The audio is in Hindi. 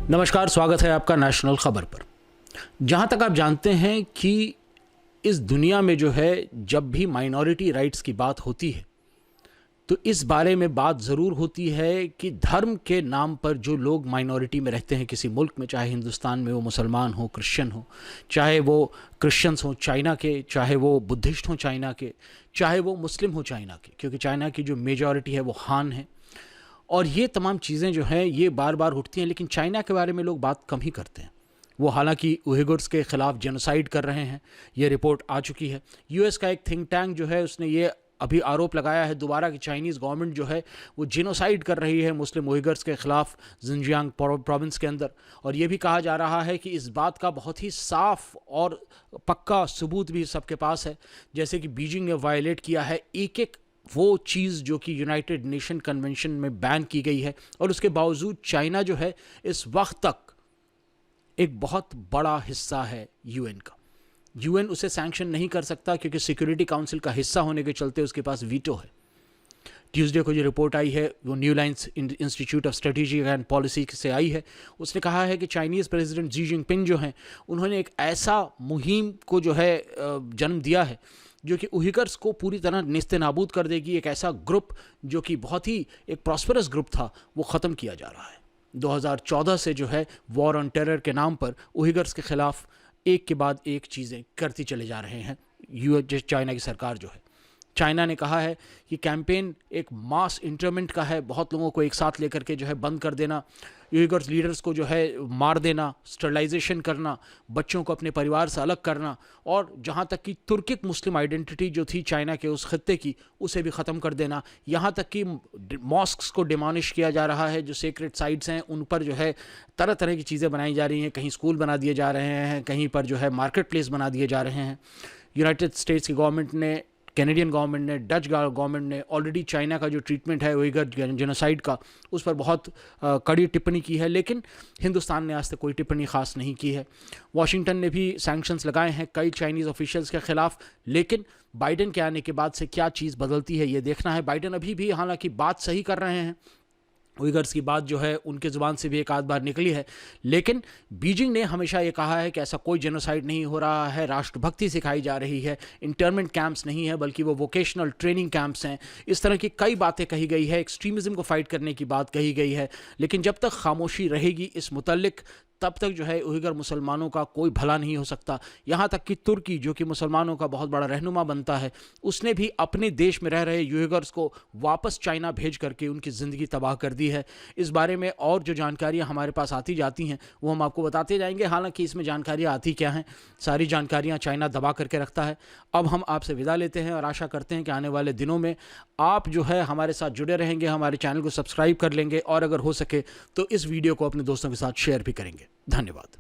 नमस्कार, स्वागत है आपका नेशनल खबर पर। जहाँ तक आप जानते हैं कि इस दुनिया में जो है जब भी माइनॉरिटी राइट्स की बात होती है तो इस बारे में बात ज़रूर होती है कि धर्म के नाम पर जो लोग माइनॉरिटी में रहते हैं किसी मुल्क में, चाहे हिंदुस्तान में वो मुसलमान हो, क्रिश्चियन हो, चाहे वो क्रिश्चियंस हो चाइना के, चाहे वो बुद्धिस्ट हो चाइना के, चाहे वो मुस्लिम हो चाइना के, क्योंकि चाइना की जो मेजॉरिटी है वो हान है। और ये तमाम चीज़ें जो हैं ये बार बार उठती हैं, लेकिन चाइना के बारे में लोग बात कम ही करते हैं। वो हालांकि उइगुर्स के ख़िलाफ़ जेनोसाइड कर रहे हैं, ये रिपोर्ट आ चुकी है। यूएस का एक थिंक टैंक जो है उसने ये अभी आरोप लगाया है दोबारा कि चाइनीज़ गवर्नमेंट जो है वो जेनोसाइड कर रही है मुस्लिम उइगर्स के ख़िलाफ़ जिनजियांग प्रोविंस के अंदर। और ये भी कहा जा रहा है कि इस बात का बहुत ही साफ और पक्का सबूत भी सबके पास है, जैसे कि बीजिंग ने वायलेट किया है एक एक वो चीज़ जो कि यूनाइटेड नेशन कन्वेंशन में बैन की गई है। और उसके बावजूद चाइना जो है इस वक्त तक एक बहुत बड़ा हिस्सा है यूएन का। यूएन उसे सैंक्शन नहीं कर सकता क्योंकि सिक्योरिटी काउंसिल का हिस्सा होने के चलते उसके पास वीटो है। ट्यूसडे को जो रिपोर्ट आई है वो new lines institute of strategy and policy से आई है। उसने कहा है कि चाइनीज़ प्रेसिडेंट जी जिनपिंग जो हैं उन्होंने एक ऐसा मुहिम को जो है जन्म दिया है जो कि उइगर्स को पूरी तरह नेस्ते नाबूद कर देगी। एक ऐसा ग्रुप जो कि बहुत ही एक प्रॉस्परस ग्रुप था वो ख़त्म किया जा रहा है। 2014 से जो है वॉर ऑन टेरर के नाम पर उइगर्स के ख़िलाफ़ एक के बाद एक चीज़ें करती चले जा रहे हैं चाइना की सरकार जो है। चाइना ने कहा है कि कैंपेन एक मास इंटरमेंट का है, बहुत लोगों को एक साथ लेकर के जो है बंद कर देना, उइगर्स लीडर्स को जो है मार देना, स्टरलाइजेशन करना, बच्चों को अपने परिवार से अलग करना, और जहाँ तक कि तुर्किक मुस्लिम आइडेंटिटी जो थी चाइना के उस खत्ते की उसे भी ख़त्म कर देना। यहाँ तक कि मॉस्क्स को डिमोलिश किया जा रहा है, जो सेक्रेट साइट्स हैं उन पर जो है तरह तरह की चीज़ें बनाई जा रही हैं। कहीं स्कूल बना दिए जा रहे हैं, कहीं पर जो है मार्केट प्लेस बना दिए जा रहे हैं। यूनाइटेड स्टेट्स की गवर्नमेंट ने, कैनेडियन गवर्नमेंट ने, डच गवर्नमेंट ने ऑलरेडी चाइना का जो ट्रीटमेंट है उइगर जेनोसाइड का उस पर बहुत कड़ी टिप्पणी की है, लेकिन हिंदुस्तान ने आज तक कोई टिप्पणी ख़ास नहीं की है। वॉशिंगटन ने भी सैंक्शंस लगाए हैं कई चाइनीज़ ऑफिशियल्स के ख़िलाफ़, लेकिन बाइडेन के आने के बाद से क्या चीज़ बदलती है ये देखना है। बाइडेन अभी भी हालांकि बात सही कर रहे हैं, उइगर्स की बात जो है उनके ज़ुबान से भी एक आध बार निकली है, लेकिन बीजिंग ने हमेशा ये कहा है कि ऐसा कोई जेनोसाइड नहीं हो रहा है, राष्ट्रभक्ति सिखाई जा रही है, इंटरमेंट कैंप्स नहीं है बल्कि वो वोकेशनल ट्रेनिंग कैंप्स हैं। इस तरह की कई बातें कही गई है, एक्सट्रीमिज़म को फाइट करने की बात कही गई है, लेकिन जब तक खामोशी रहेगी इस मुतल्लिक तब तक जो है उइगर मुसलमानों का कोई भला नहीं हो सकता। यहाँ तक कि तुर्की जो कि मुसलमानों का बहुत बड़ा रहनुमा बनता है उसने भी अपने देश में रह रहे उइगर्स को वापस चाइना भेज करके उनकी ज़िंदगी तबाह कर दी है। इस बारे में और जो जानकारियाँ हमारे पास आती जाती हैं वो हम आपको बताते जाएंगे। हालांकि इसमें जानकारियाँ आती क्या हैं, सारी जानकारियाँ चाइना दबा करके रखता है। अब हम आपसे विदा लेते हैं और आशा करते हैं कि आने वाले दिनों में आप जो है हमारे साथ जुड़े रहेंगे, हमारे चैनल को सब्सक्राइब कर लेंगे और अगर हो सके तो इस वीडियो को अपने दोस्तों के साथ शेयर भी करेंगे। धन्यवाद।